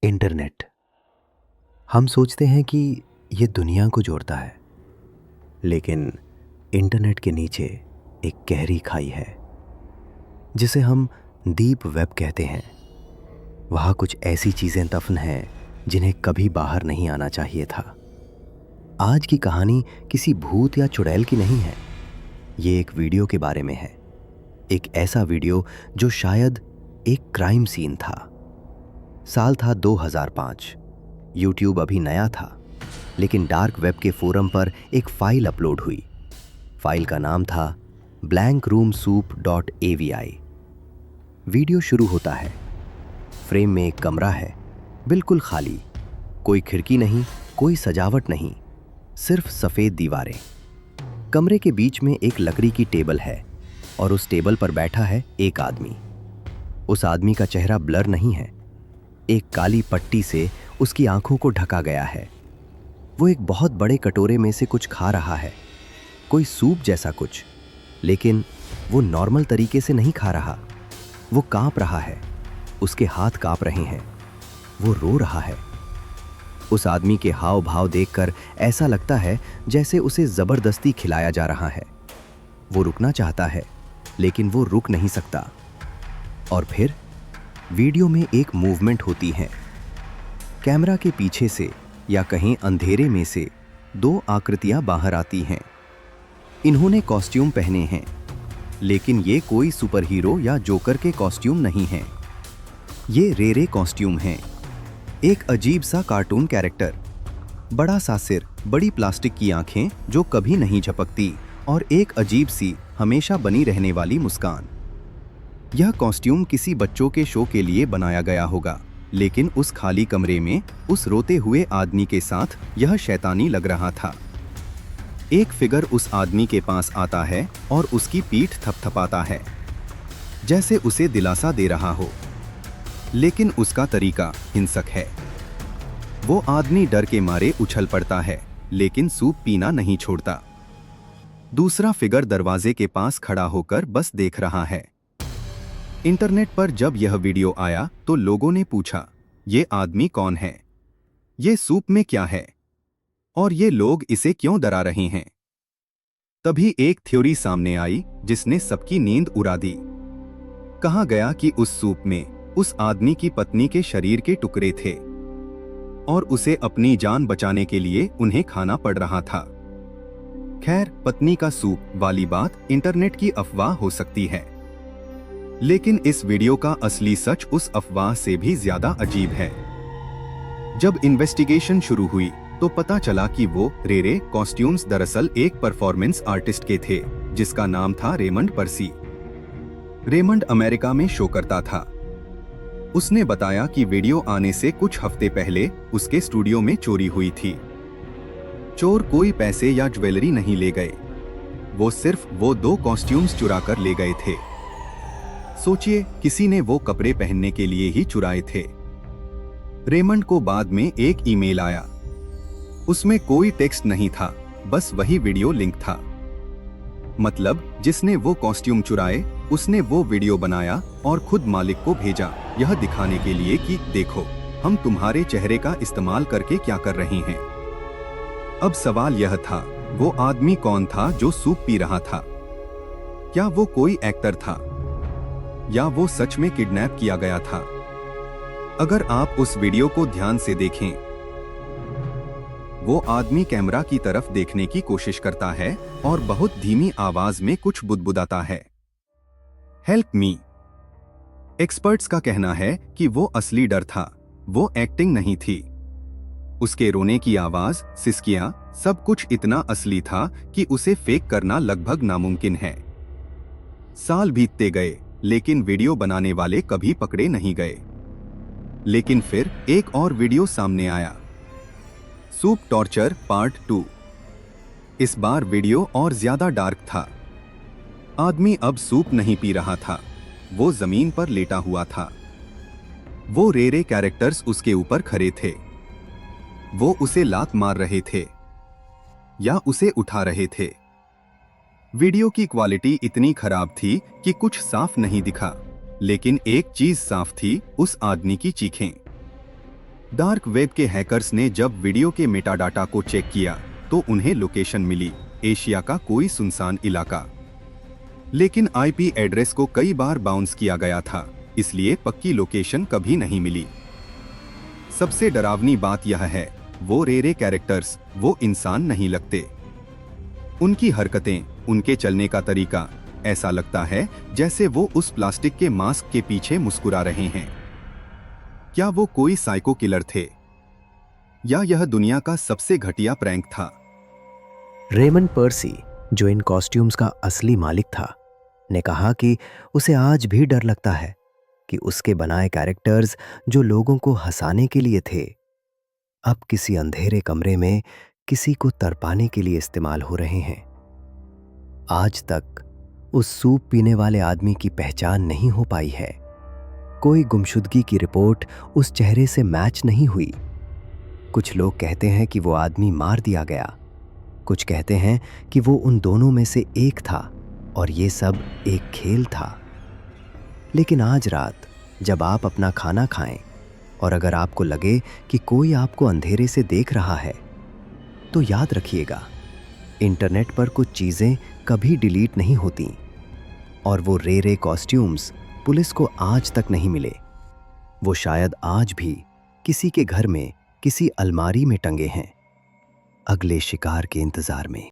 Internet. हम सोचते हैं कि ये दुनिया को जोड़ता है, लेकिन इंटरनेट के नीचे एक गहरी खाई है जिसे हम डीप वेब कहते हैं। वहाँ कुछ ऐसी चीज़ें दफन हैं जिन्हें कभी बाहर नहीं आना चाहिए था। आज की कहानी किसी भूत या चुड़ैल की नहीं है। ये एक वीडियो के बारे में है। एक ऐसा वीडियो जो शायद एक क्राइम सीन था। साल था 2005। यूट्यूब अभी नया था, लेकिन डार्क वेब के फोरम पर एक फाइल अपलोड हुई। फाइल का नाम था blankroomsoup.avi। वीडियो शुरू होता है। फ्रेम में एक कमरा है, बिल्कुल खाली। कोई खिड़की नहीं, कोई सजावट नहीं, सिर्फ सफ़ेद दीवारें। कमरे के बीच में एक लकड़ी की टेबल है और उस टेबल पर बैठा है एक आदमी। उस आदमी का चेहरा ब्लर नहीं है। एक काली पट्टी से उसकी आंखों को ढका गया है। वो एक बहुत बड़े कटोरे में से कुछ खा रहा है, कोई सूप जैसा कुछ, लेकिन वो नॉर्मल तरीके से नहीं खा रहा। वो कांप रहा है, उसके हाथ कांप रहे हैं, वो रो रहा है। उस आदमी के हाव भाव देखकर ऐसा लगता है जैसे उसे जबरदस्ती खिलाया जा रहा है। वो रुकना चाहता है, लेकिन वो रुक नहीं सकता। और फिर वीडियो में एक मूवमेंट होती है। कैमरा के पीछे से या कहीं अंधेरे में से दो आकृतियां बाहर आती हैं। इन्होंने कॉस्ट्यूम पहने हैं, लेकिन ये कोई सुपर हीरो या जोकर के कॉस्ट्यूम नहीं हैं। ये रेरे कॉस्ट्यूम हैं। एक अजीब सा कार्टून कैरेक्टर, बड़ा सा सिर, बड़ी प्लास्टिक की आंखें जो कभी नहीं झपकती, और एक अजीब सी हमेशा बनी रहने वाली मुस्कान। यह कॉस्ट्यूम किसी बच्चों के शो के लिए बनाया गया होगा, लेकिन उस खाली कमरे में उस रोते हुए आदमी के साथ यह शैतानी लग रहा था। एक फिगर उस आदमी के पास आता है और उसकी पीठ थपथपाता है, जैसे उसे दिलासा दे रहा हो, लेकिन उसका तरीका हिंसक है। वो आदमी डर के मारे उछल पड़ता है, लेकिन सूप पीना नहीं छोड़ता। दूसरा फिगर दरवाजे के पास खड़ा होकर बस देख रहा है। इंटरनेट पर जब यह वीडियो आया तो लोगों ने पूछा, ये आदमी कौन है? ये सूप में क्या है? और ये लोग इसे क्यों डरा रहे हैं? तभी एक थ्योरी सामने आई जिसने सबकी नींद उड़ा दी। कहा गया कि उस सूप में उस आदमी की पत्नी के शरीर के टुकड़े थे और उसे अपनी जान बचाने के लिए उन्हें खाना पड़ रहा था। खैर, पत्नी का सूप वाली बात इंटरनेट की अफवाह हो सकती है, लेकिन इस वीडियो का असली सच उस अफवाह से भी ज्यादा अजीब है। जब इन्वेस्टिगेशन शुरू हुई तो पता चला कि वो रेरे कॉस्ट्यूम्स दरअसल एक परफॉर्मेंस आर्टिस्ट के थे जिसका नाम था रेमंड पर्सी। रेमंड अमेरिका में शो करता था। उसने बताया कि वीडियो आने से कुछ हफ्ते पहले उसके स्टूडियो में चोरी हुई थी। चोर कोई पैसे या ज्वेलरी नहीं ले गए, वो सिर्फ वो दो कॉस्ट्यूम्स चुरा कर ले गए थे। सोचिए, किसी ने वो कपड़े पहनने के लिए ही चुराए थे। रेमंड को बाद में एक ईमेल आया। उसमें कोई टेक्स्ट नहीं था, बस वही वीडियो लिंक था। मतलब जिसने वो कॉस्ट्यूम चुराए उसने वो वीडियो बनाया और खुद मालिक को भेजा, यह दिखाने के लिए कि देखो, हम तुम्हारे चेहरे का इस्तेमाल करके क्या कर रहे हैं। अब सवाल यह था, वो आदमी कौन था जो सूप पी रहा था? क्या वो कोई एक्टर था या वो सच में किडनैप किया गया था? अगर आप उस वीडियो को ध्यान से देखें, वो आदमी कैमरा की तरफ देखने की कोशिश करता है और बहुत धीमी आवाज में कुछ बुदबुदाता है, हेल्प मी। एक्सपर्ट्स का कहना है कि वो असली डर था, वो एक्टिंग नहीं थी। उसके रोने की आवाज, सिसकियां, सब कुछ इतना असली था कि उसे फेक करना लगभग नामुमकिन है। साल बीतते गए, लेकिन वीडियो बनाने वाले कभी पकड़े नहीं गए। लेकिन फिर एक और वीडियो सामने आया, सूप टॉर्चर पार्ट 2। इस बार वीडियो और ज्यादा डार्क था। आदमी अब सूप नहीं पी रहा था, वो जमीन पर लेटा हुआ था। वो रेरे कैरेक्टर्स उसके ऊपर खड़े थे। वो उसे लात मार रहे थे या उसे उठा रहे थे। वीडियो की क्वालिटी इतनी खराब थी कि कुछ साफ नहीं दिखा, लेकिन एक चीज साफ थी, उस आदमी की चीखें। डार्क वेब के हैकर्स ने जब वीडियो के मेटाडाटा को चेक किया तो उन्हें लोकेशन मिली एशिया का कोई सुनसान इलाका। लेकिन आईपी एड्रेस को कई बार बाउंस किया गया था, इसलिए पक्की लोकेशन कभी नहीं मिली। सबसे डरावनी बात यह है, वो रेरे कैरेक्टर्स वो इंसान नहीं लगते। उनकी हरकतें, उनके चलने का तरीका, ऐसा लगता है जैसे वो उस प्लास्टिक के मास्क के पीछे मुस्कुरा रहे हैं। क्या वो कोई साइको किलर थे या यह दुनिया का सबसे घटिया प्रैंक था? रेमन पर्सी, जो इन कॉस्ट्यूम्स का असली मालिक था, ने कहा कि उसे आज भी डर लगता है कि उसके बनाए कैरेक्टर्स जो लोगों को हंसाने के लिए थे, अब किसी अंधेरे कमरे में किसी को तड़पाने के लिए इस्तेमाल हो रहे हैं। आज तक उस सूप पीने वाले आदमी की पहचान नहीं हो पाई है। कोई गुमशुदगी की रिपोर्ट उस चेहरे से मैच नहीं हुई। कुछ लोग कहते हैं कि वो आदमी मार दिया गया, कुछ कहते हैं कि वो उन दोनों में से एक था और ये सब एक खेल था। लेकिन आज रात जब आप अपना खाना खाएं और अगर आपको लगे कि कोई आपको अंधेरे से देख रहा है, तो याद रखिएगा, इंटरनेट पर कुछ चीज़ें कभी डिलीट नहीं होती और वो रेरे कॉस्ट्यूम्स पुलिस को आज तक नहीं मिले। वो शायद आज भी किसी के घर में किसी अलमारी में टंगे हैं, अगले शिकार के इंतजार में।